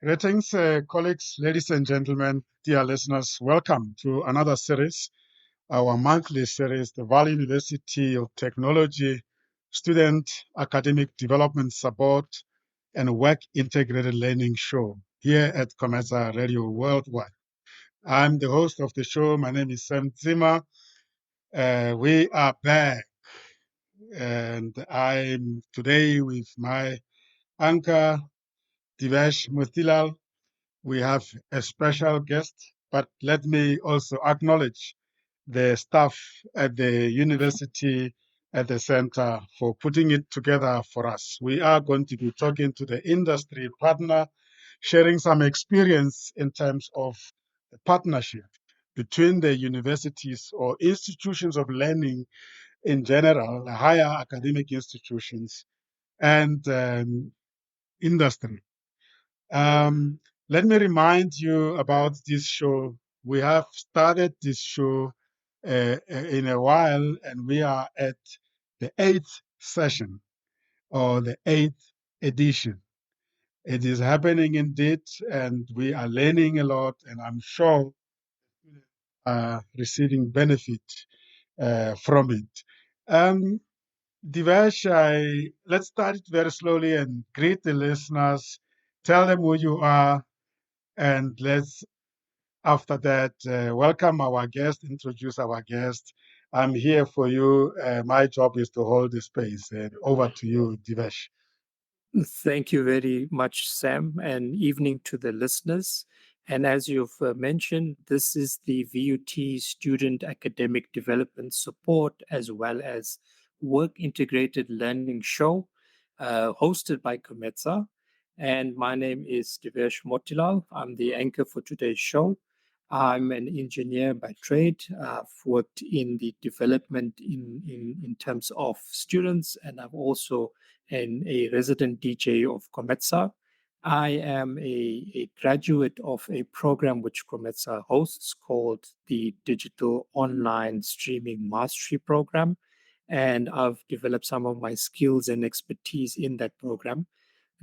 Greetings, colleagues, ladies and gentlemen, dear listeners. Welcome to another series, our monthly series, the Vaal University of Technology Student Academic Development Support and Work Integrated Learning Show here at COMETSA Radio Worldwide. I'm the host of the show. My name is Sam Zimmer. We are back, and I'm today with my anchor, Devesh Mothilall. We have a special guest, but let me also acknowledge the staff at the university, at the center, for putting it together for us. We are going to be talking to the industry partner, sharing some experience in terms of the partnership between the universities or institutions of learning in general, higher academic institutions, and industry. Let me remind you about this show. We have started this show in a while, and we are at the 8th session or the 8th edition. It is happening indeed, and we are learning a lot, and I'm sure receiving benefit from it. Devesh, let's start it very slowly and greet the listeners. Tell them who you are, and let's, after that, welcome our guest, introduce our guest. I'm here for you. My job is to hold the space. Over to you, Devesh. Thank you very much, Sam, and evening to the listeners. And as you've mentioned, this is the VUT Student Academic Development Support as well as Work Integrated Learning Show, hosted by COMETSA. And my name is Devesh Mothilall. I'm the anchor for today's show. I'm an engineer by trade. I've worked in the development in terms of students, and I've also a resident DJ of COMETSA. I am a graduate of a program which COMETSA hosts called the Digital Online Streaming Mastery Program, and I've developed some of my skills and expertise in that program.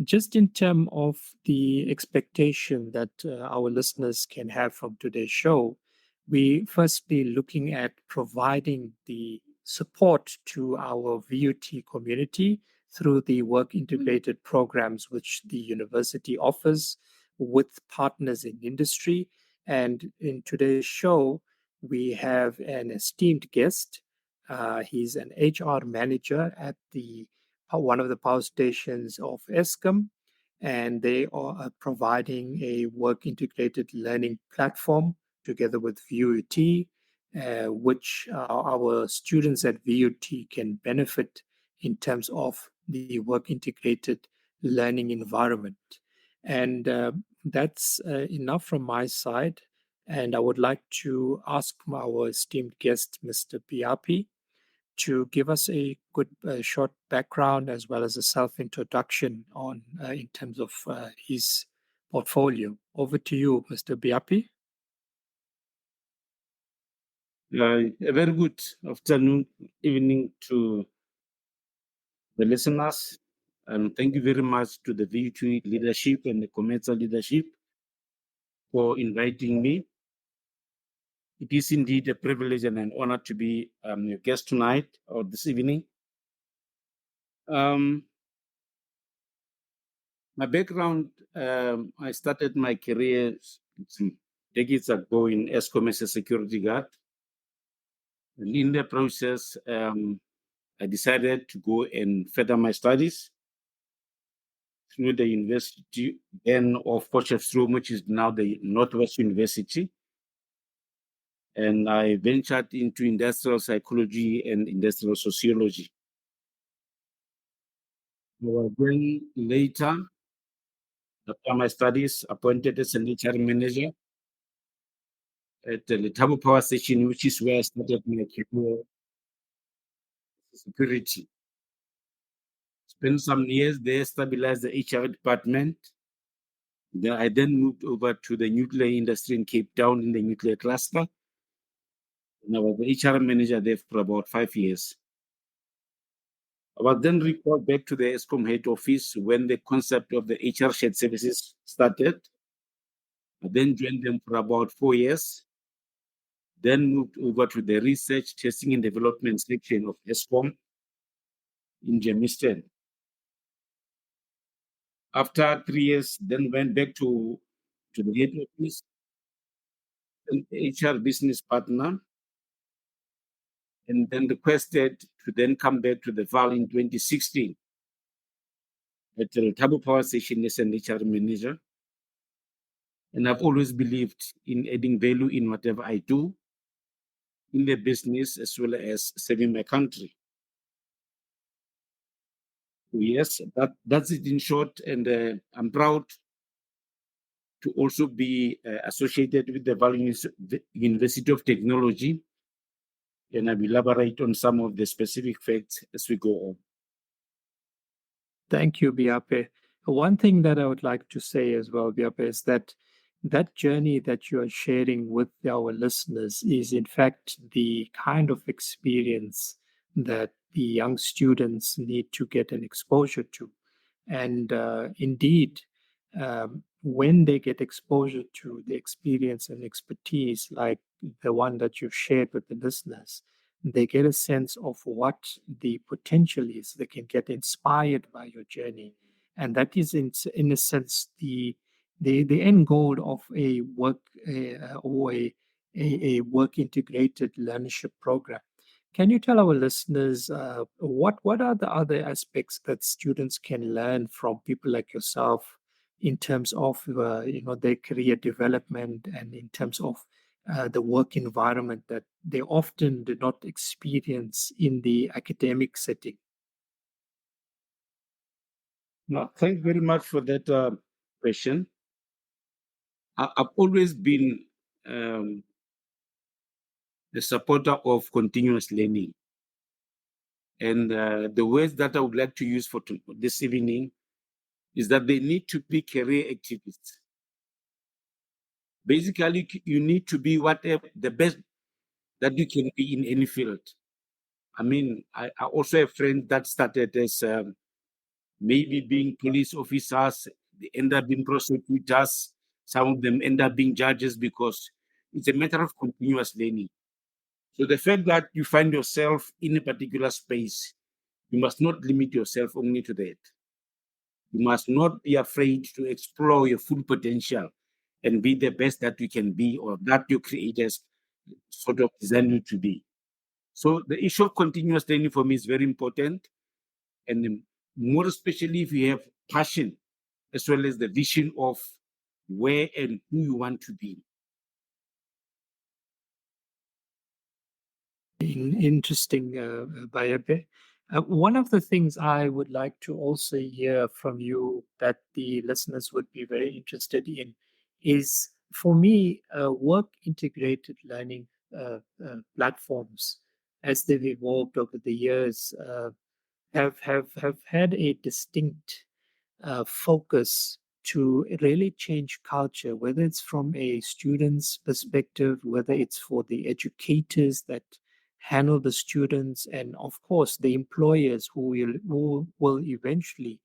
Just in terms of the expectation that our listeners can have from today's show, we firstly looking at providing the support to our VUT community through the work integrated programs which the university offers with partners in industry. And in today's show, we have an esteemed guest. He's an HR manager at one of the power stations of Eskom, and they are providing a work integrated learning platform together with VUT, which our students at VUT can benefit in terms of the work integrated learning environment. And that's enough from my side. And I would like to ask our esteemed guest, Mr. Baepi, to give us a good short background as well as a self-introduction on in terms of his portfolio. Over to you, Mr. Baepi. A very good afternoon, evening to the listeners, and thank you very much to the VUT leadership and the COMETSA leadership for inviting me. It is indeed a privilege and an honor to be your guest tonight or this evening. My background, I started my career some decades ago in Eskom as a security guard. And in the process, I decided to go and further my studies through the University then of Potchefstroom, which is now the Northwest University. And I ventured into industrial psychology and industrial sociology. I was then later, after my studies, appointed as an HR manager at the Lethabo Power Station, which is where I started my career security. Spent some years there, stabilized the HR department. Then I moved over to the nuclear industry in Cape Town in the nuclear cluster. And I was the HR manager there for about 5 years. I was then recalled back to the Eskom head office when the concept of the HR shared services started. I then joined them for about 4 years, then moved over to the research, testing and development section of Eskom in Germiston. After 3 years, then went back to the head office, an HR business partner, and then requested to then come back to the Vaal in 2016 at the Lethabo Power Station as an HR manager. And I've always believed in adding value in whatever I do, in the business as well as serving my country. Yes, that's it in short, and I'm proud to also be associated with the Vaal University of Technology, and I will elaborate on some of the specific facts as we go on. Thank you, Baepi. One thing that I would like to say as well, Baepi, is that that journey that you are sharing with our listeners is, in fact, the kind of experience that the young students need to get an exposure to. And indeed, when they get exposure to the experience and expertise like the one that you've shared with the listeners, they get a sense of what the potential is. They can get inspired by your journey. And that is, in a sense, the end goal of a work or a work integrated learnership program. Can you tell our listeners what are the other aspects that students can learn from people like yourself in terms of their career development and in terms of the work environment that they often do not experience in the academic setting? No, thank you very much for that question. I've always been a supporter of continuous learning. And the words that I would like to use for this evening is that they need to be career activists. Basically, you need to be whatever the best that you can be in any field. I mean, I also have friends that started as maybe being police officers, they end up being prosecutors, some of them end up being judges because it's a matter of continuous learning. So the fact that you find yourself in a particular space, you must not limit yourself only to that. You must not be afraid to explore your full potential and be the best that you can be or that your creators sort of design you to be. So the issue of continuous learning for me is very important. And more especially if you have passion as well as the vision of where and who you want to be. Interesting, Baepi. One of the things I would like to also hear from you that the listeners would be very interested in is, for me, work integrated learning platforms, as they've evolved over the years, have had a distinct focus to really change culture, whether it's from a student's perspective, whether it's for the educators that handle the students, and of course the employers who will eventually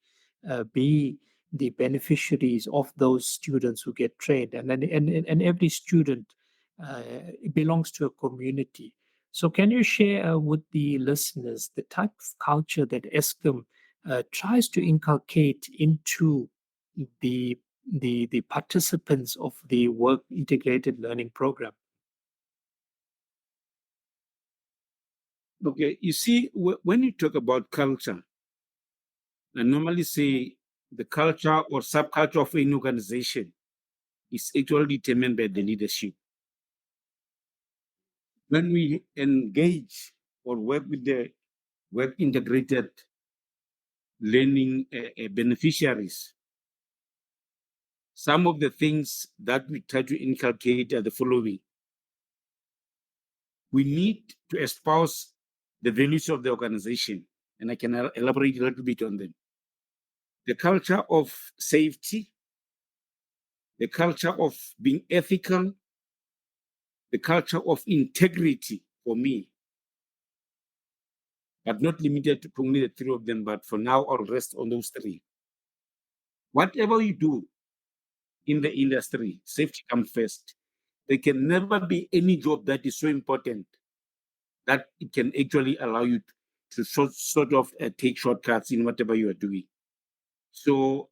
be the beneficiaries of those students who get trained, and every student belongs to a community. So can you share with the listeners the type of culture that Eskom tries to inculcate into the participants of the work integrated learning program? Okay, you see, when you talk about culture, I normally say the culture or subculture of any organization is actually determined by the leadership. When we engage or work with the work integrated learning beneficiaries, some of the things that we try to inculcate are the following. We need to espouse the values of the organization, and I can elaborate a little bit on them. The culture of safety, the culture of being ethical, the culture of integrity for me, but not limited to only the three of them, but for now I'll rest on those three. Whatever you do, in the industry, safety comes first. There can never be any job that is so important that it can actually allow you to sort of take shortcuts in whatever you are doing. So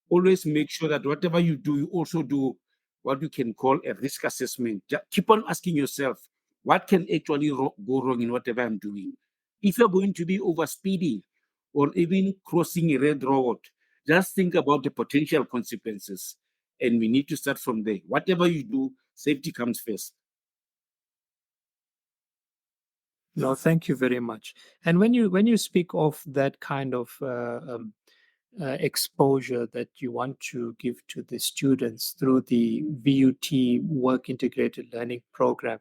always make sure that whatever you do, you also do what you can call a risk assessment. Just keep on asking yourself, what can actually go wrong in whatever I'm doing? If you're going to be overspeeding or even crossing a red road, just think about the potential consequences. And we need to start from there. Whatever you do, safety comes first. No, thank you very much. And when you speak of that kind of exposure that you want to give to the students through the VUT Work Integrated Learning Program,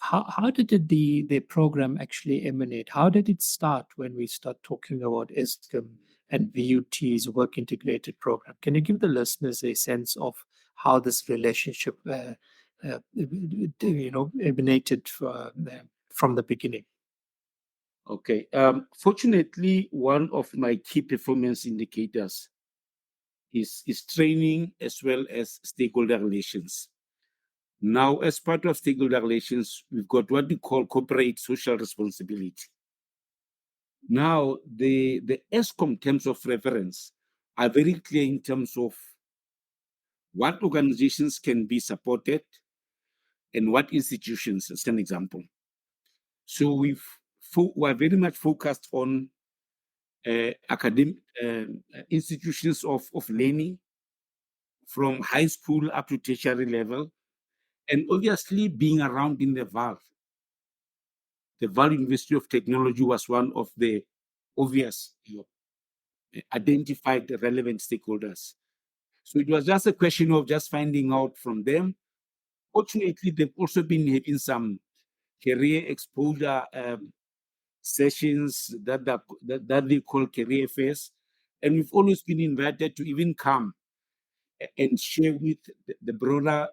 how did the program actually emanate? How did it start when we start talking about Eskom and VUT's Work Integrated Program? Can you give the listeners a sense of how this relationship, emanated from the beginning? Okay. Fortunately, one of my key performance indicators is training as well as stakeholder relations. Now, as part of stakeholder relations, we've got what we call corporate social responsibility. Now, the Eskom terms of reference are very clear in terms of what organizations can be supported and what institutions, as an example. So we're very much focused on academic institutions of learning from high school up to tertiary level, and obviously being around in the Vaal. The Vaal University of Technology was one of the obvious identified relevant stakeholders. So it was just a question of just finding out from them. Fortunately, they've also been having some career exposure sessions that they call career fairs. And we've always been invited to even come and share with the broader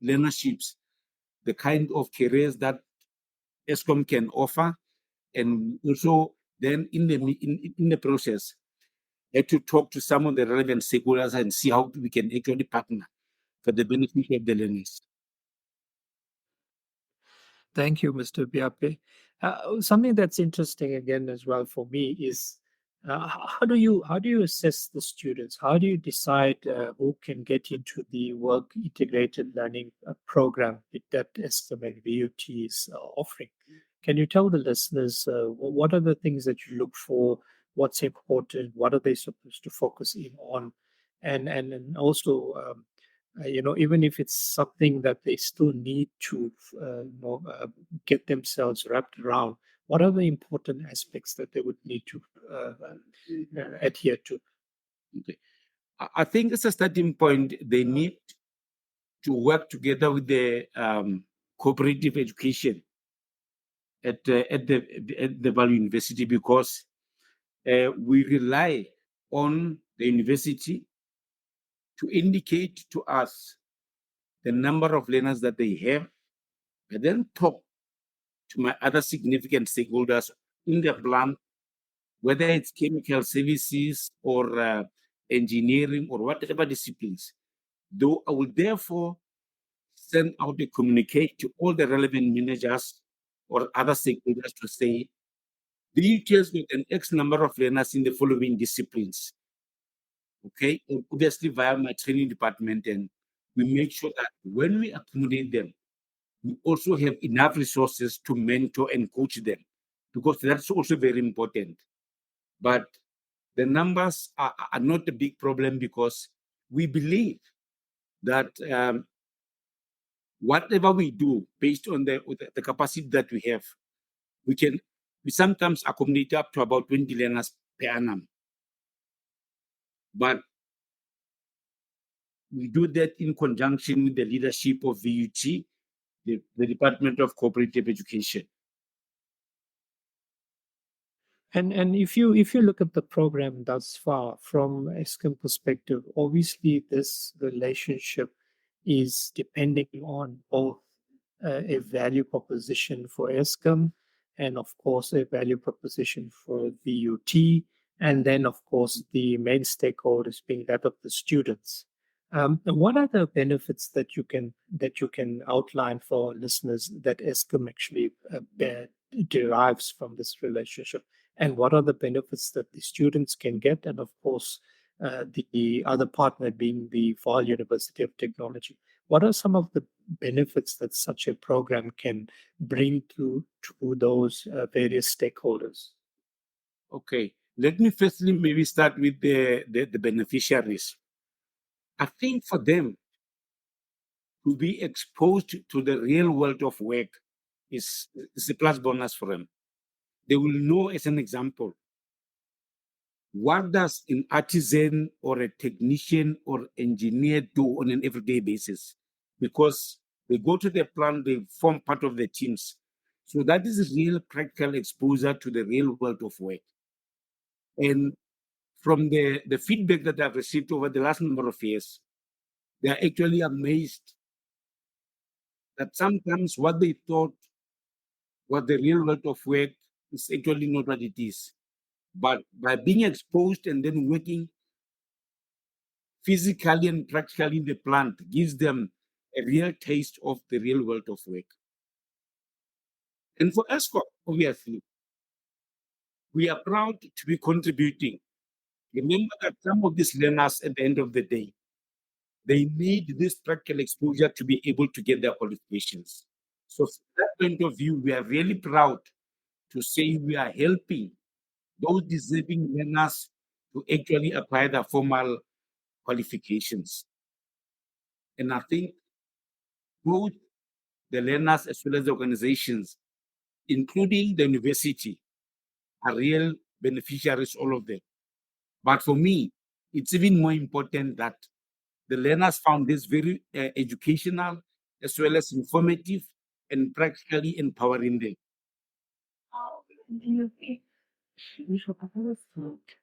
learnerships the kind of careers that Eskom can offer. And also then in the process, had to talk to some of the relevant stakeholders and see how we can actually partner for the benefit of the learners. Thank you, Mr. Baepi. Something that's interesting again as well for me is how do you assess the students? How do you decide who can get into the work integrated learning program that Eskom and VUT is offering? Can you tell the listeners what are the things that you look for? What's important? What are they supposed to focus in on? And also even if it's something that they still need to get themselves wrapped around, what are the important aspects that they would need to adhere to? Okay. I think as a starting point, they need to work together with the cooperative education at the Vaal University, because we rely on the university to indicate to us the number of learners that they have, and then talk to my other significant stakeholders in the plan, whether it's chemical services or engineering or whatever disciplines. Though I will therefore send out a communique to all the relevant managers or other stakeholders to say, the UT has got an X number of learners in the following disciplines. Okay, and obviously via my training department, and we make sure that when we accommodate them, we also have enough resources to mentor and coach them, because that's also very important. But the numbers are not a big problem, because we believe that whatever we do based on the capacity that we have, we sometimes accommodate up to about 20 learners per annum. But we do that in conjunction with the leadership of VUT, the Department of Cooperative Education. And if you look at the program thus far from Eskom perspective, obviously this relationship is depending on both a value proposition for Eskom and of course a value proposition for VUT, and then, of course, the main stakeholders being that of the students. What are the benefits that you can outline for listeners that Eskom actually derives from this relationship, and what are the benefits that the students can get, and of course, the other partner being the Vaal University of Technology? What are some of the benefits that such a program can bring to those various stakeholders? Okay, let me firstly maybe start with the beneficiaries. I think for them to be exposed to the real world of work is a plus bonus for them. They will know, as an example, what does an artisan or a technician or engineer do on an everyday basis? Because they go to the plant, they form part of the teams. So that is real practical exposure to the real world of work. And from the feedback that I've received over the last number of years, they are actually amazed that sometimes what they thought was the real world of work is actually not what it is. But by being exposed and then working physically and practically in the plant gives them a real taste of the real world of work. And for Eskom, obviously, we are proud to be contributing. Remember that some of these learners at the end of the day, they need this practical exposure to be able to get their qualifications. So from that point of view, we are really proud to say we are helping those deserving learners to actually acquire their formal qualifications. And I think both the learners as well as the organizations, including the university, are real beneficiaries, all of them. But for me, it's even more important that the learners found this very educational as well as informative and practically empowering them.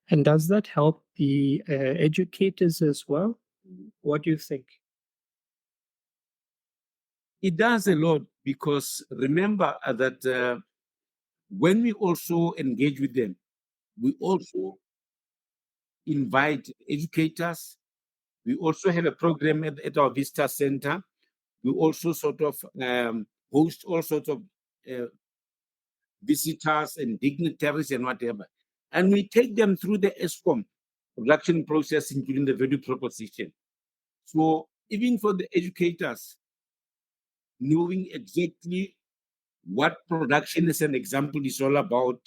And does that help the educators as well? What do you think? It does a lot because remember that when we also engage with them, we also invite educators. We also have a program at our Vista Center. We also sort of host all sorts of uh, visitors and dignitaries and whatever. And we take them through the Eskom production process, including the value proposition. So even for the educators, knowing exactly what production as an example is all about,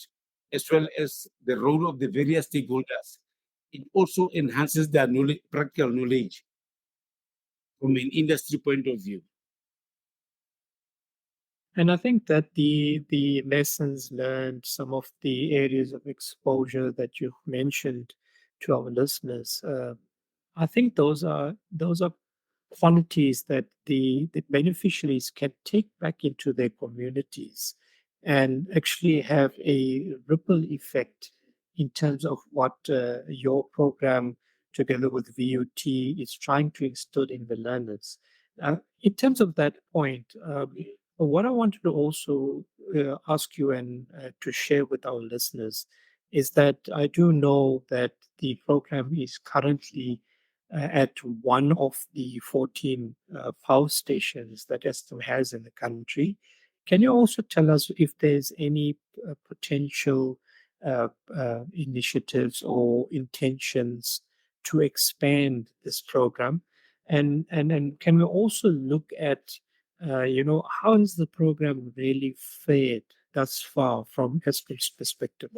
as well as the role of the various stakeholders, it also enhances their knowledge, practical knowledge from an industry point of view. And I think that the lessons learned, some of the areas of exposure that you've mentioned to our listeners, I think those are qualities that the beneficiaries can take back into their communities and actually have a ripple effect in terms of what your program, together with VUT, is trying to instill in the learners. In terms of that point, what I wanted to also ask you and to share with our listeners is that I do know that the program is currently at one of the 14 power stations that Eskom has in the country. Can you also tell us if there's any potential initiatives or intentions to expand this program? And can we also look at, how has the program really fared thus far from Eskom's perspective?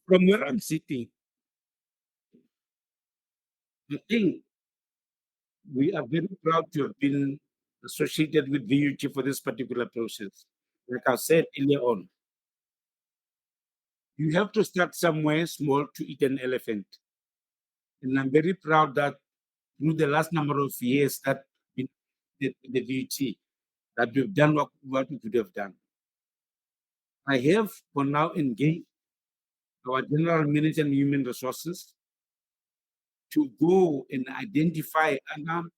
From where I'm sitting, I think we are very proud to have been associated with VUT for this particular process. Like I said earlier on, you have to start somewhere small to eat an elephant. And I'm very proud that through the last number of years that in the VUT, that we've done what we could have done. I have for now engaged our general manager and human resources to go and identify other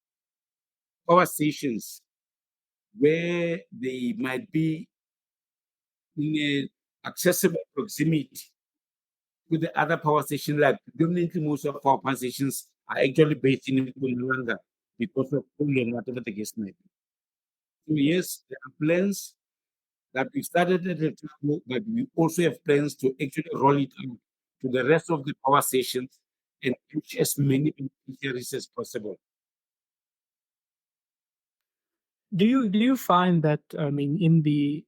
power stations where they might be in a accessible proximity to the other power stations. Like predominantly most of our power stations are actually based in Mpumalanga because of coal and whatever the case may be. So yes, there are plans that we started at the time, but we also have plans to actually roll it out to the rest of the power stations and reach as many beneficiaries as possible. Do you find that, I mean, in the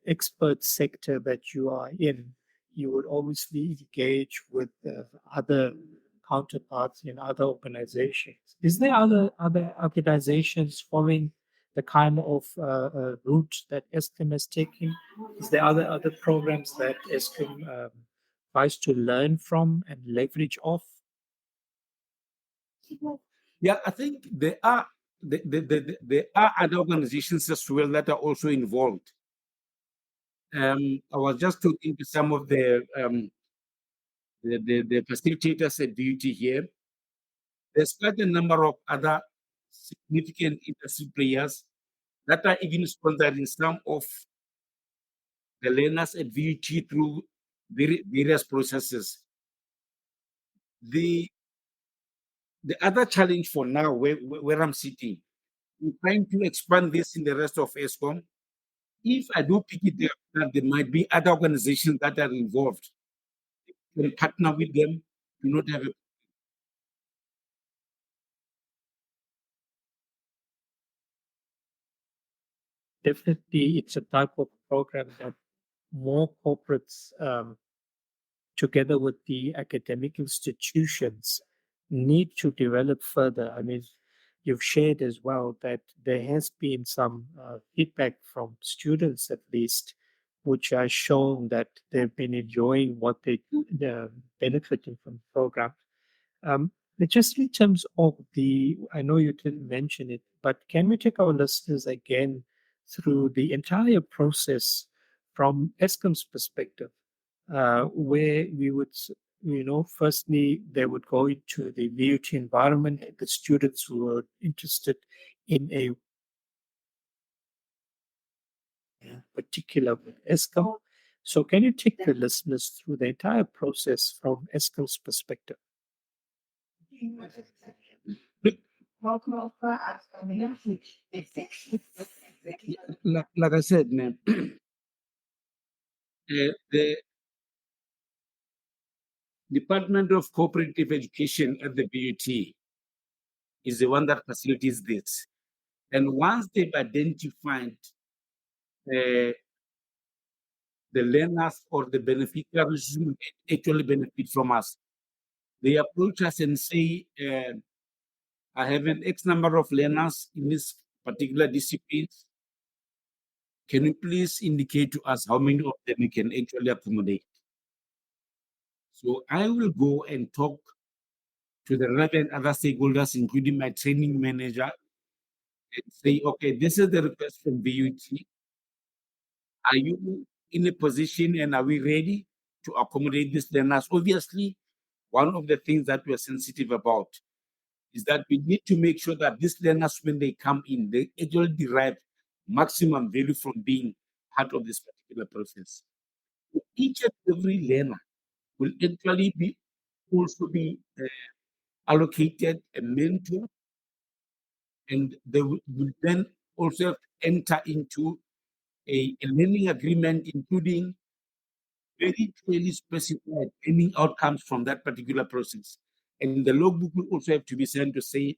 expert sector that you are in, you would obviously engage with other counterparts in other organizations? Is there other organizations following the kind of route that Eskom is taking? Is there other programs that Eskom tries to learn from and leverage off? Yeah, I think there are other organizations as well that are also involved. I was just talking to some of the facilitators at VUT here. There's quite a number of other significant industry players that are even sponsoring some of the learners at VUT through various processes. The other challenge for now, where I'm sitting, we're trying to expand this in the rest of Eskom. If I do pick it up, that there might be other organizations that are involved. We partner with them to not have a Definitely, it's a type of program that more corporates, together with the academic institutions, need to develop further. I mean, you've shared as well that there has been some feedback from students, at least, which are showing that they've been enjoying what they're benefiting from the program. But just in terms of I know you didn't mention it, but can we take our listeners again through the entire process from Eskom's perspective, where we would, firstly, they would go into the VUT environment, the students who were interested in a particular Eskom. So can you take the listeners through the entire process from Eskom's perspective? like I said, man, the Department of Cooperative Education at the VUT is the one that facilitates this. And once they've identified the learners or the beneficiaries who actually benefit from us, they approach us and say, I have an X number of learners in this particular discipline. Can you please indicate to us how many of them we can actually accommodate? So I will go and talk to the relevant other stakeholders, including my training manager, and say, okay, this is the request from VUT. Are you in a position and are we ready to accommodate these learners? Obviously, one of the things that we're sensitive about is that we need to make sure that these learners, when they come in, they actually derive maximum value from being part of this particular process. Each and every learner will actually also be allocated a mentor, and they will then also enter into a learning agreement, including very clearly specified any outcomes from that particular process. And the logbook will also have to be sent to say,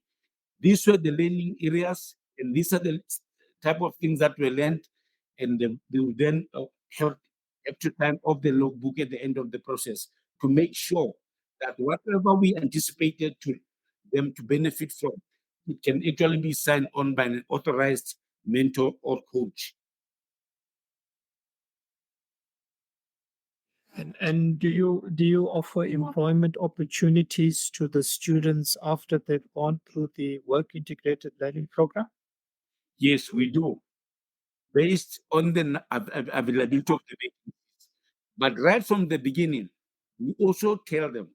these were the learning areas, and these are the type of things that were learned, and they will then have to time off the logbook at the end of the process to make sure that whatever we anticipated to them to benefit from, it can actually be signed on by an authorized mentor or coach. And do you offer employment opportunities to the students after they've gone through the work integrated learning program? Yes, we do, based on the availability of the vacancies. But right from the beginning, we also tell them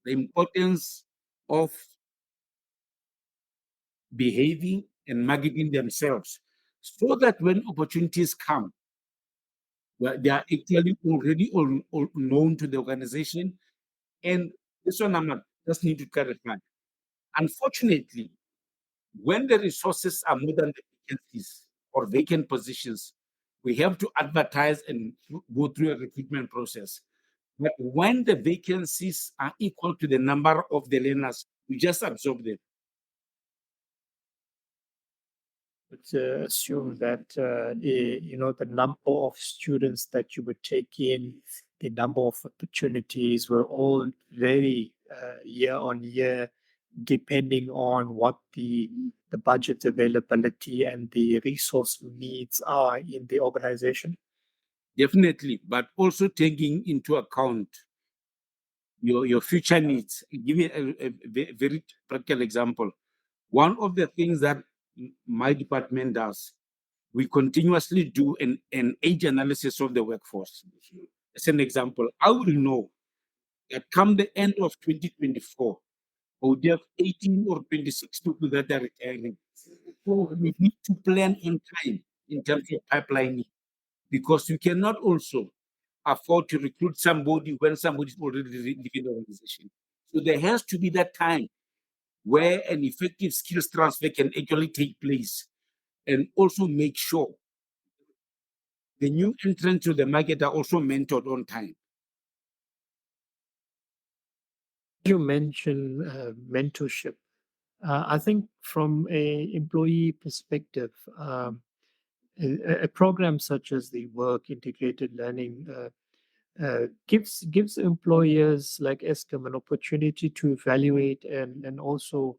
the importance of behaving and marketing themselves so that when opportunities come, Well, they are actually already all known to the organization. And this one just need to clarify. Unfortunately, when the resources are more than the vacancies or vacant positions, we have to advertise and go through a recruitment process. But when the vacancies are equal to the number of the learners, we just absorb them. But assume that the number of students that you would take in, the number of opportunities were all very year on year, depending on what the budget availability and the resource needs are in the organization. Definitely, but also taking into account your future needs. I'll give you a very practical example. One of the things that my department does, we continuously do an age analysis of the workforce. As an example, I will know that come the end of 2024, I would have 18 or 26 people that are retiring. So we need to plan on time in terms of pipelining, because you cannot also afford to recruit somebody when somebody is already leaving the organization. So there has to be that time where an effective skills transfer can actually take place, and also make sure the new entrants to the market are also mentored on time. You mentioned mentorship. I think from a employee perspective, a program such as the work integrated learning gives employers like Eskom an opportunity to evaluate and also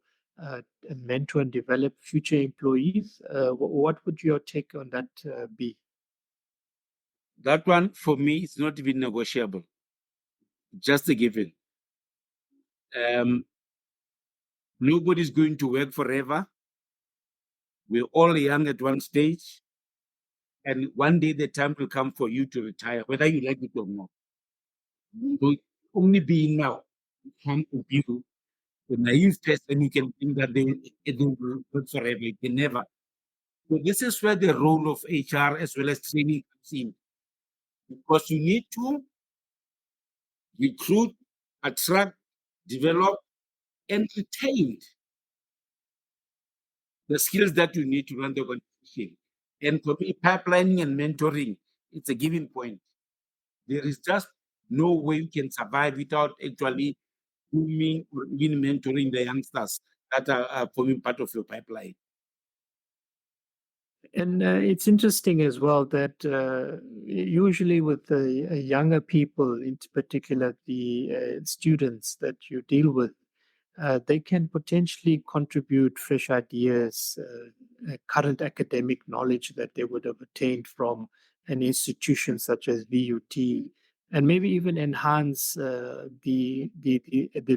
mentor and develop future employees. What would your take on that be? That one for me is not even negotiable, just a given. Nobody's going to work forever. We're all young at one stage, and one day the time will come for you to retire, whether you like it or not. So only being now can you the naive person, you can think that it will work forever. It can never. So this is where the role of HR as well as training comes in, because you need to recruit, attract, develop, and retain the skills that you need to run the organization. And for me, pipelining and mentoring, it's a given point. There is just no way you can survive without actually grooming or even mentoring the youngsters that are forming part of your pipeline. And it's interesting as well that usually with the younger people, in particular the students that you deal with, they can potentially contribute fresh ideas, current academic knowledge that they would have attained from an institution such as VUT, and maybe even enhance the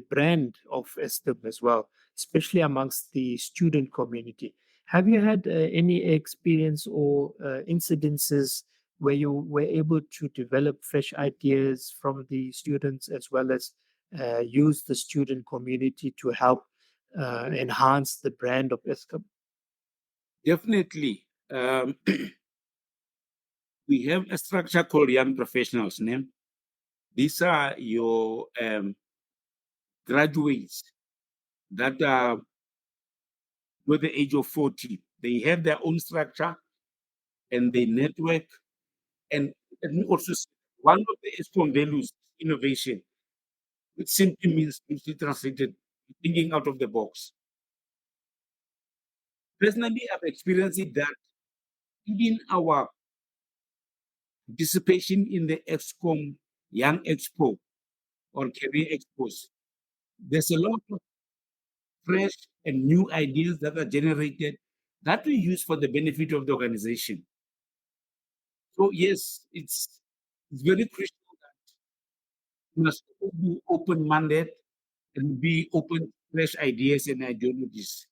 brand of Eskom as well, especially amongst the student community. Have you had any experience or incidences where you were able to develop fresh ideas from the students as well as use the student community to help enhance the brand of Eskom? Definitely. We have a structure called Young Professionals name. These are your graduates that are with the age of 40. They have their own structure and they network. And also, one of the Eskom values is innovation, which simply means, loosely translated, thinking out of the box. Personally, I've experienced it that even our participation in the Eskom Young Expo or Career Expos, there's a lot of fresh and new ideas that are generated that we use for the benefit of the organization. So yes, it's very crucial that we must be open-minded and be open to fresh ideas and ideologies.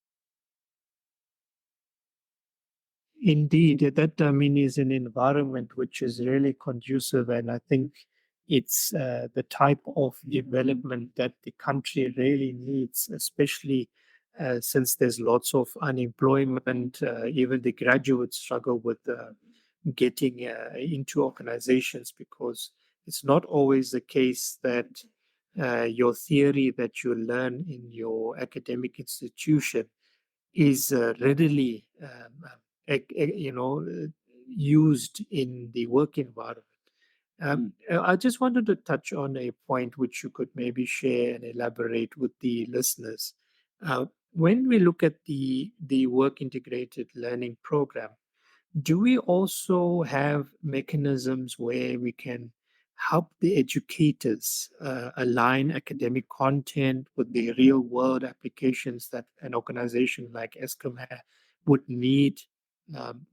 Indeed, that I mean is an environment which is really conducive, and I think it's the type of development that the country really needs, especially since there's lots of unemployment. Even the graduates struggle with getting into organizations, because it's not always the case that your theory that you learn in your academic institution is readily used in the work environment. I just wanted to touch on a point which you could maybe share and elaborate with the listeners. When we look at the work integrated learning program, do we also have mechanisms where we can help the educators align academic content with the real world applications that an organization like Eskom would need?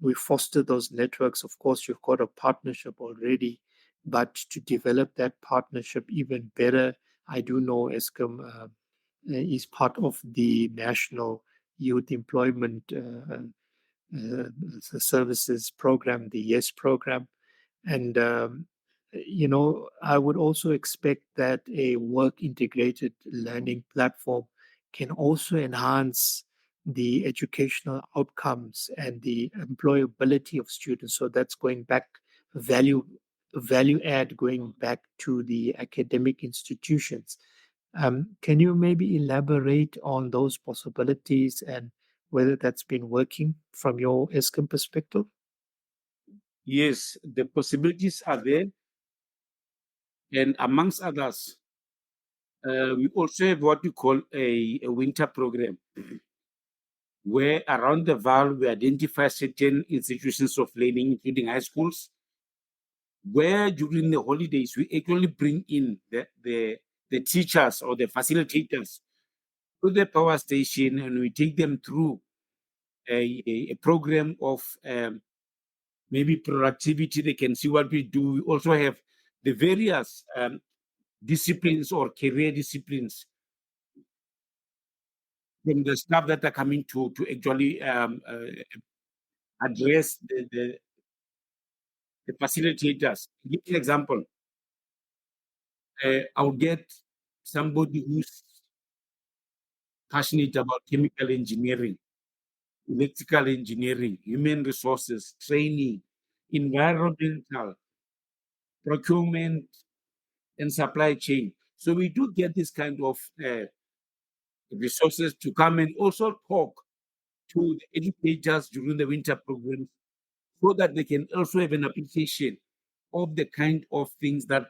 We foster those networks. Of course, you've got a partnership already, but to develop that partnership even better, I do know Eskom is part of the National Youth Employment uh, Services Program, the YES program. And, I would also expect that a work integrated learning platform can also enhance the educational outcomes and the employability of students. So that's going back value value add going back to the academic institutions. Can you maybe elaborate on those possibilities and whether that's been working from your Eskom perspective? Yes, the possibilities are there. And amongst others, we also have what we call a winter program, where around the Vaal we identify certain institutions of learning, including high schools, where during the holidays we actually bring in the teachers or the facilitators to the power station, and we take them through a program of maybe productivity. They can see what we do. We also have the various disciplines or career disciplines from the staff that are coming to actually address the facilitators. Give an example. I'll get somebody who's passionate about chemical engineering, electrical engineering, human resources, training, environmental, procurement, and supply chain. So we do get this kind of resources to come and also talk to the educators during the winter programs, so that they can also have an appreciation of the kind of things that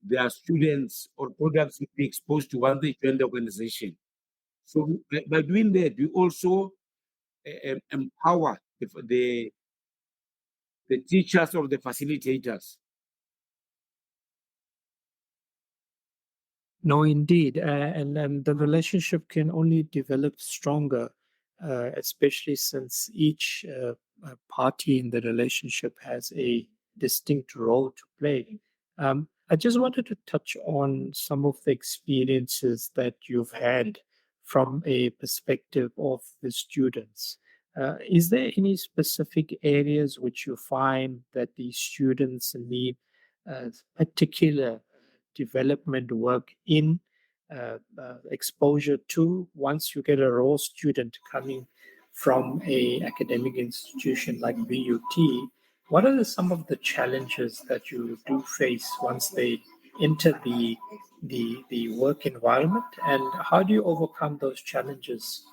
their students or products will be exposed to once they join the organization. So by doing that, we also empower the teachers or the facilitators. No, indeed. And the relationship can only develop stronger, especially since each party in the relationship has a distinct role to play. I just wanted to touch on some of the experiences that you've had from a perspective of the students. Is there any specific areas which you find that the students need particular development work in, exposure to? Once you get a raw student coming from a academic institution like VUT, what are some of the challenges that you do face once they enter the work environment, and how do you overcome those challenges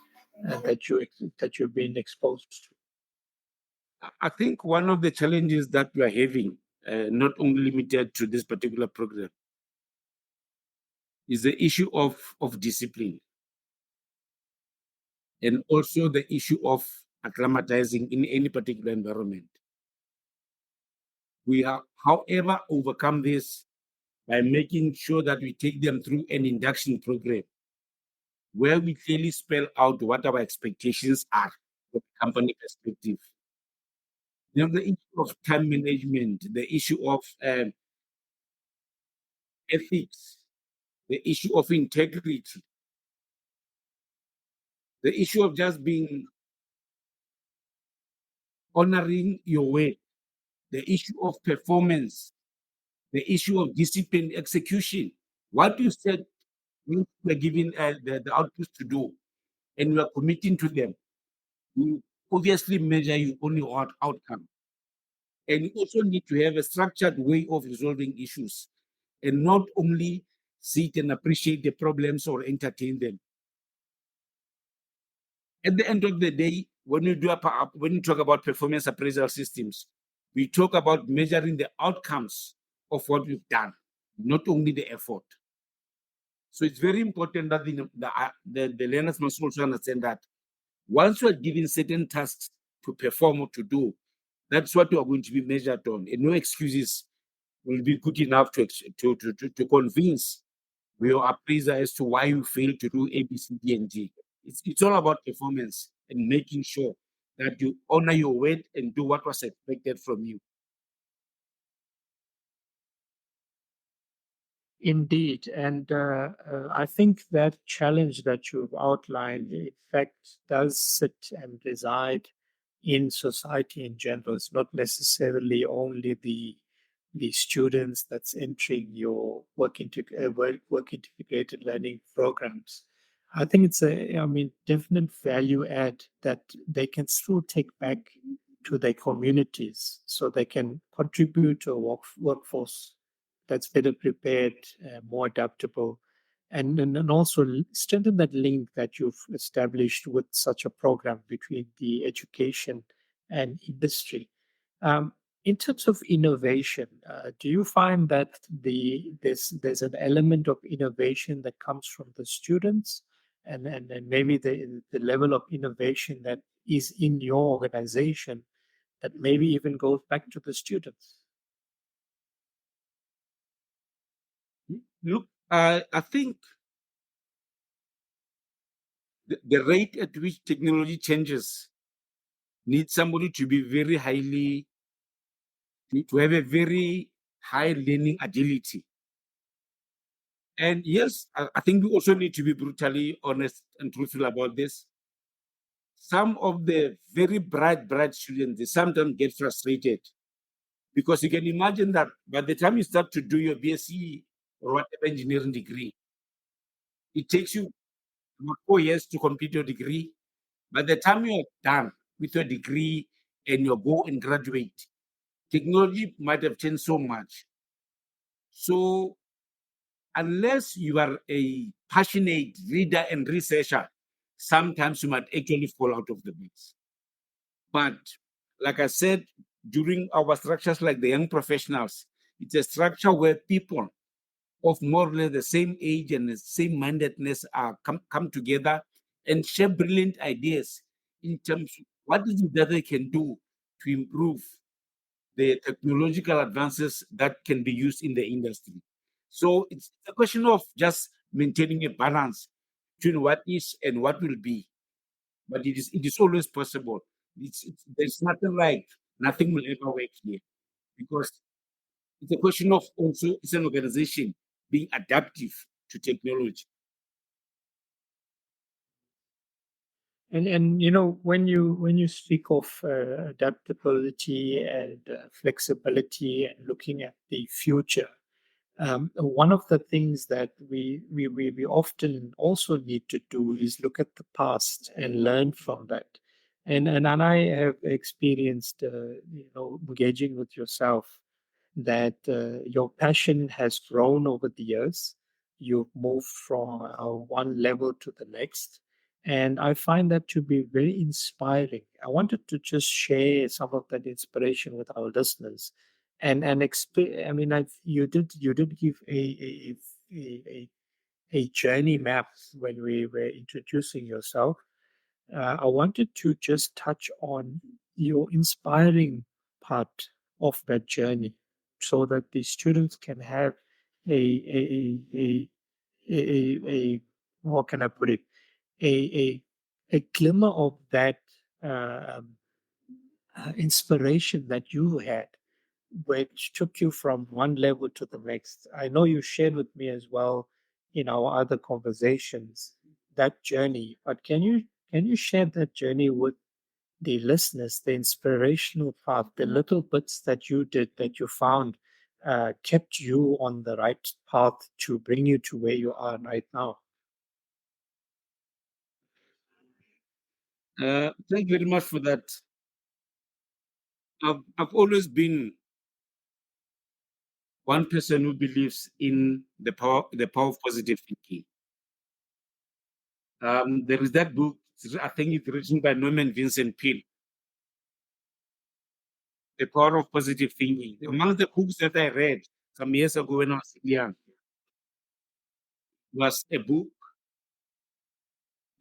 that you've been exposed to? I think one of the challenges that we are having, not only limited to this particular program, is the issue of discipline, and also the issue of acclimatizing in any particular environment. We have, however, overcome this by making sure that we take them through an induction program where we clearly spell out what our expectations are from a company perspective. The issue of time management, the issue of ethics, the issue of integrity, the issue of just being honoring your way, the issue of performance, the issue of discipline execution. What you said, we are giving the outputs to do, and you are committing to them. You obviously measure your only outcome. And you also need to have a structured way of resolving issues and not only sit and appreciate the problems or entertain them. At the end of the day, when you talk about performance appraisal systems, we talk about measuring the outcomes of what we've done, not only the effort. So it's very important that the learners must also understand that once you are given certain tasks to perform or to do, that's what you are going to be measured on, and no excuses will be good enough to convince your appraiser as to why you failed to do A, B, C, D, and G. It's all about performance and making sure that you honor your word and do what was expected from you. Indeed. And I think that challenge that you've outlined, in fact, does sit and reside in society in general. It's not necessarily only the students that's entering your work integrated learning programs. I think it's definite value add that they can still take back to their communities so they can contribute to a workforce that's better prepared, more adaptable, and also strengthen that link that you've established with such a program between the education and industry. Um, in terms of innovation, do you find that there's an element of innovation that comes from the students, and maybe the level of innovation that is in your organization that maybe even goes back to the students? Look, I think the rate at which technology changes needs somebody to be very highly, to have a very high learning agility. And yes, I think we also need to be brutally honest and truthful about this. Some of the very bright students, they sometimes get frustrated because you can imagine that by the time you start to do your BSc or whatever engineering degree, it takes you about 4 years to complete your degree. By the time you're done with your degree and you go and graduate, technology might have changed so much. So unless you are a passionate reader and researcher, sometimes you might actually fall out of the mix. But like I said, during our structures like the young professionals, it's a structure where people of more or less the same age and the same mindedness are come together and share brilliant ideas in terms of what is it that they can do to improve the technological advances that can be used in the industry. So it's a question of just maintaining a balance between what is and what will be. But it is always possible. There's nothing like nothing will ever work here because it's a question of also it's an organization being adaptive to technology. And when you speak of adaptability and flexibility and looking at the future, one of the things that we often also need to do is look at the past and learn from that. And I have experienced engaging with yourself that your passion has grown over the years. You've moved from one level to the next. And I find that to be very inspiring. I wanted to just share some of that inspiration with our listeners. I mean, you did give a journey map when we were introducing yourself. I wanted to just touch on your inspiring part of that journey so that the students can have a, a, a, a how can I put it, a, a glimmer of that uh, um, inspiration that you had, which took you from one level to the next. I know you shared with me as well in our other conversations that journey, but can you share that journey with the listeners, the inspirational path, the little bits that you did that you found kept you on the right path to bring you to where you are right now? Thank you very much for that. I've always been one person who believes in the power of positive thinking. There is that book, I think it's written by Norman Vincent Peale, The Power of Positive Thinking. Among the books that I read some years ago when I was young was a book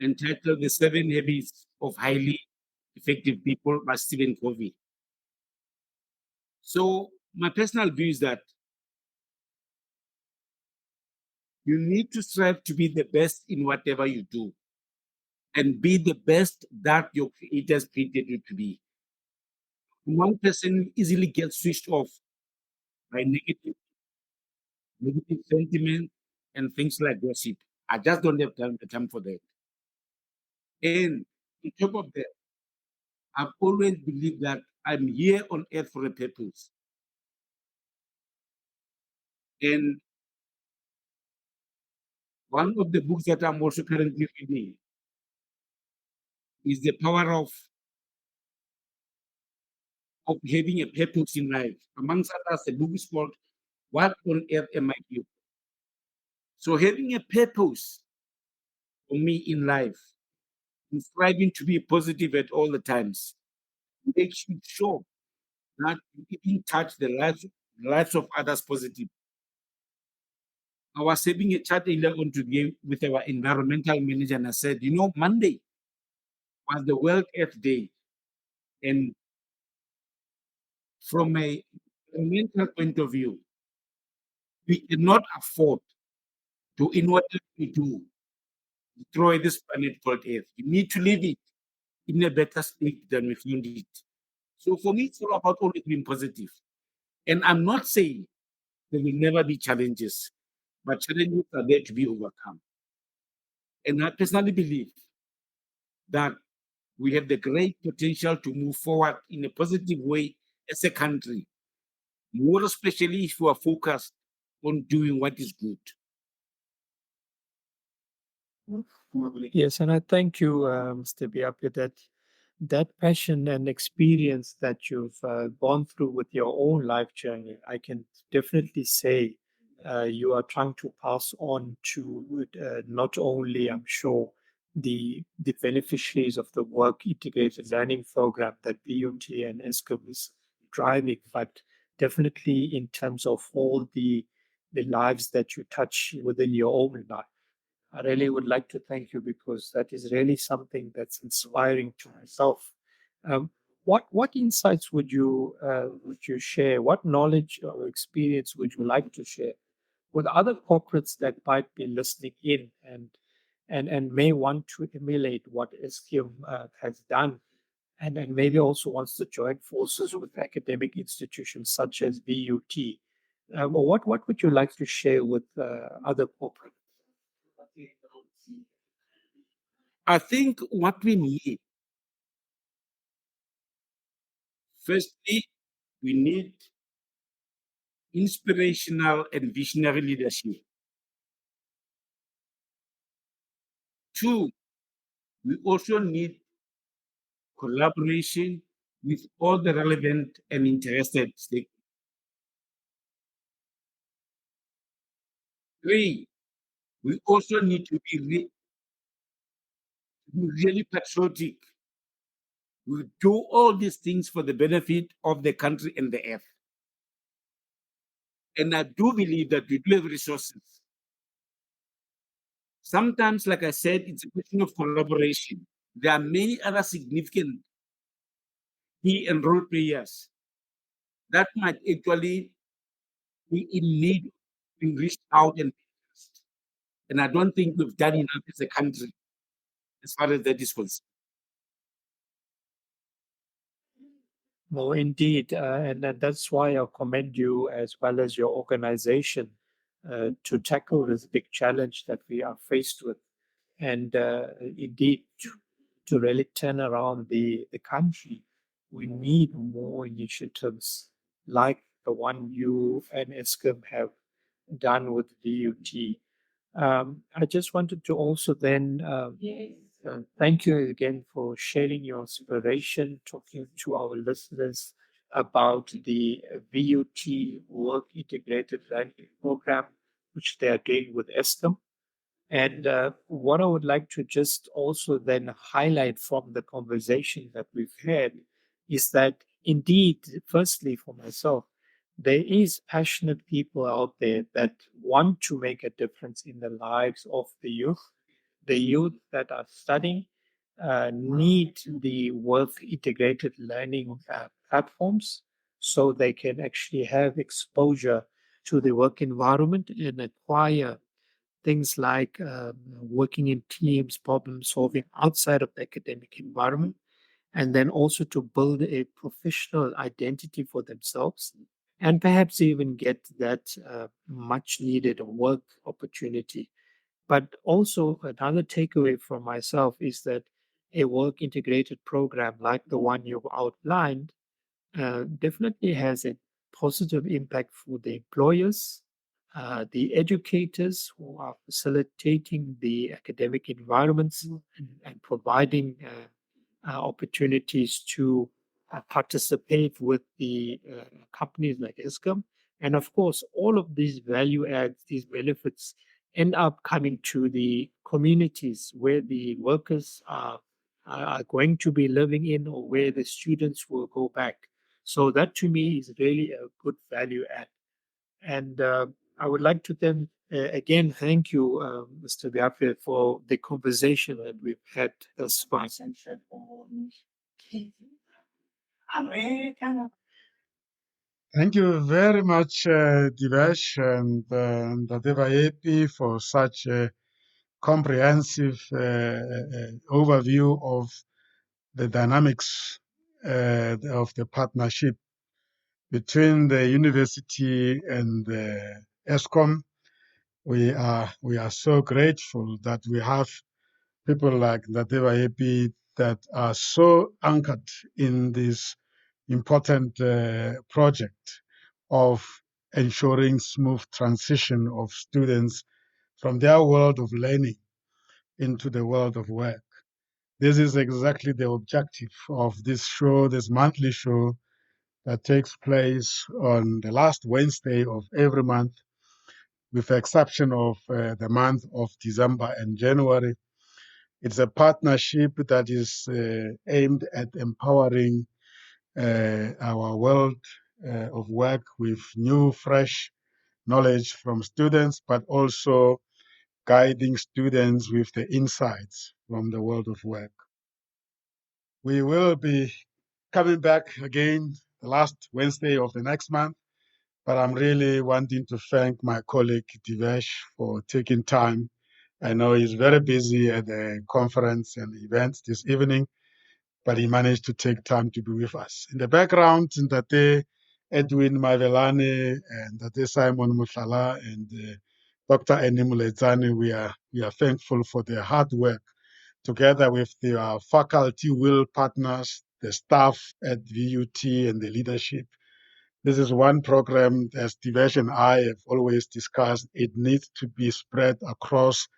entitled The 7 Habits of Highly Effective People by Stephen Covey. So my personal view is that you need to strive to be the best in whatever you do and be the best that your creator has created you to be. One person easily gets switched off by negative sentiment and things like gossip. I just don't have time for that. And on top of that, I've always believed that I'm here on earth for a purpose. And one of the books that I'm also currently reading is The Power of Having a Purpose in Life. Amongst others, the book is called What on Earth Am I Here? So having a purpose for me in life and striving to be positive at all the times makes you sure that you even touch the lives of others positive. I was having a chat earlier on today with our environmental manager, and I said, Monday was the World Earth Day. And from a environmental point of view, we cannot afford to, in whatever we do, destroy this planet called Earth. We need to leave it in a better state than we found it. So for me, it's all about always being positive. And I'm not saying there will never be challenges, but challenges are there to be overcome. And I personally believe that we have the great potential to move forward in a positive way as a country, more especially if we are focused on doing what is good. Yes, and I thank you, Mr. Baepi, that passion and experience that you've gone through with your own life journey. I can definitely say you are trying to pass on to not only, I'm sure, the beneficiaries of the work integrated learning program that VUT and Eskom is driving, but definitely in terms of all the lives that you touch within your own life. I really would like to thank you because that is really something that's inspiring to myself. What insights would you share? What knowledge or experience would you like to share with other corporates that might be listening in and may want to emulate what Eskom has done and maybe also wants to join forces with academic institutions such as VUT? What would you like to share with other corporates? I think what we need, firstly, we need inspirational and visionary leadership. Two, we also need collaboration with all the relevant and interested stakeholders. Three, we also need to be really patriotic. We do all these things for the benefit of the country and the earth. And I do believe that we do have resources. Sometimes, like I said, it's a question of collaboration. There are many other significant key and role players that might actually be in need of being reached out and discussed. And I don't think we've done enough as a country as far as that is concerned. No, indeed. And that's why I commend you as well as your organization to tackle this big challenge that we are faced with. And indeed, to really turn around the country, we need more initiatives like the one you and Eskom have done with VUT. I just wanted to also then thank you again for sharing your inspiration, talking to our listeners about the VUT Work Integrated Learning Program, which they are doing with Eskom. And what I would like to just also then highlight from the conversation that we've had is that indeed, firstly, for myself, there is passionate people out there that want to make a difference in the lives of the youth. The youth that are studying need the work integrated learning platforms so they can actually have exposure to the work environment and acquire things like working in teams, problem solving outside of the academic environment, and then also to build a professional identity for themselves and perhaps even get that much needed work opportunity. But also, another takeaway from myself is that a work integrated program like the one you've outlined definitely has a positive impact for the employers, the educators who are facilitating the academic environments and providing opportunities to participate with the companies like Eskom. And of course, all of these value adds, these benefits end up coming to the communities where the workers are going to be living in or where the students will go back. So that to me is really a good value add. And I would like to then again thank you, Mr. Baepi, for the conversation that we've had thus far. Thank you very much, Devesh and Baepi, for such a comprehensive overview of the dynamics of the partnership between the university and the Eskom. We are so grateful that we have people like Baepi that are so anchored in this important project of ensuring smooth transition of students from their world of learning into the world of work. This is exactly the objective of this show, this monthly show that takes place on the last Wednesday of every month, with the exception of the month of December and January. It's a partnership that is aimed at empowering our world of work with new, fresh knowledge from students, but also guiding students with the insights from the world of work. We will be coming back again the last Wednesday of the next month, but I'm really wanting to thank my colleague Devesh for taking time. I know he's very busy at the conference and events this evening, but he managed to take time to be with us. In the background, Ntate Edwin Mavelane and Ntate Simon Mothilall and Dr. Eni Muletsane, we are thankful for their hard work together with their faculty will partners, the staff at VUT and the leadership. This is one program, as Devesh and I have always discussed, it needs to be spread across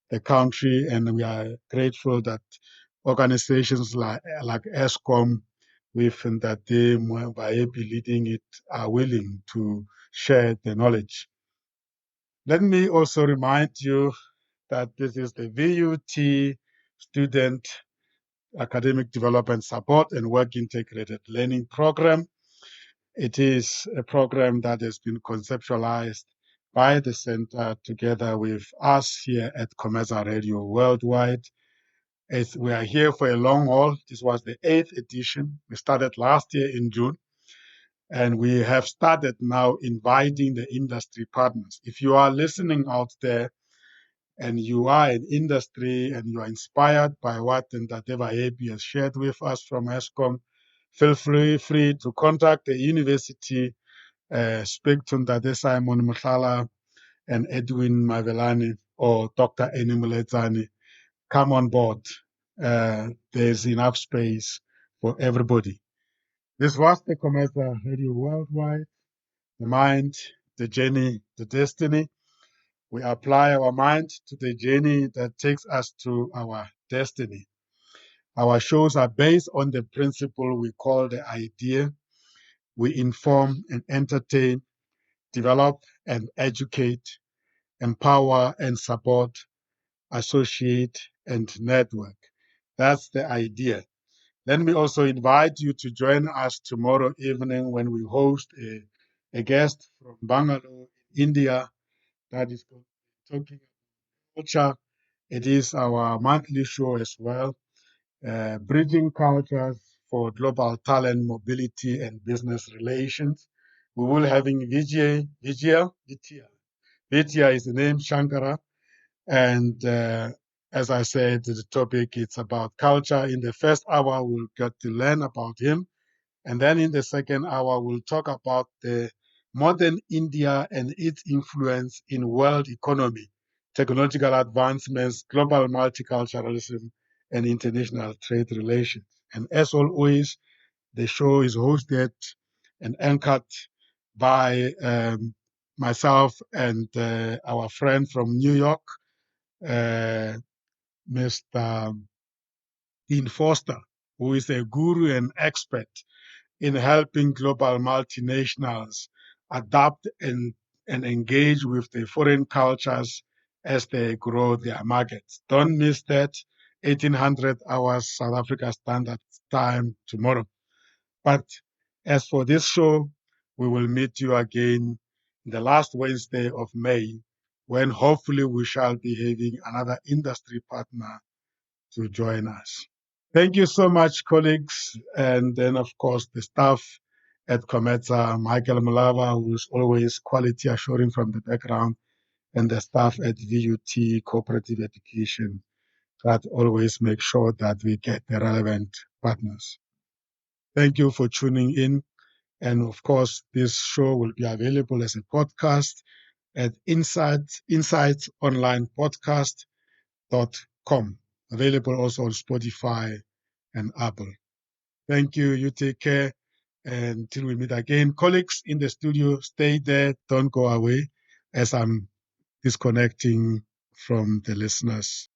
the country, and we are grateful that organizations like Eskom, with Ntate Baepi leading it, are willing to share the knowledge. Let me also remind you that this is the VUT Student Academic Development Support and Work Integrated Learning Program. It is a program that has been conceptualized by the center together with us here at COMETSA Radio Worldwide. We are here for a long haul. This was the 8th edition. We started last year in June, and we have started now inviting the industry partners. If you are listening out there and you are in industry and you are inspired by what Ntate Baepi has shared with us from Eskom, feel free to contact the university, speak to Ntate Simon Mothilall and Edwin Mavelane or Dr. Eni Muletsane. Come on board. There's enough space for everybody. This was the COMETSA Radio Worldwide, the mind, the journey, the destiny. We apply our mind to the journey that takes us to our destiny. Our shows are based on the principle we call the idea. We inform and entertain, develop and educate, empower and support, associate and network. That's the idea. Let me also invite you to join us tomorrow evening when we host a guest from Bangalore, India, that is talking about culture. It is our monthly show as well, Bridging Cultures for Global Talent Mobility and Business Relations. We will having Vijaya is the name, Shankara, and as I said, the topic is about culture. In the first hour, we'll get to learn about him. And then in the second hour, we'll talk about the modern India and its influence in world economy, technological advancements, global multiculturalism, and international trade relations. And as always, the show is hosted and anchored by myself and our friend from New York, Mr. Dean Foster, who is a guru and expert in helping global multinationals adapt and engage with the foreign cultures as they grow their markets. Don't miss that, 1800 hours South Africa Standard Time tomorrow. But as for this show, we will meet you again the last Wednesday of May, when hopefully we shall be having another industry partner to join us. Thank you so much, colleagues. And then, of course, the staff at COMETSA, Michael Mulava, who is always quality assuring from the background, and the staff at VUT, Cooperative Education, that always make sure that we get the relevant partners. Thank you for tuning in. And of course, this show will be available as a podcast at insightsonlinepodcast.com. Available also on Spotify and Apple. Thank you. You take care. And until we meet again, colleagues in the studio, stay there. Don't go away as I'm disconnecting from the listeners.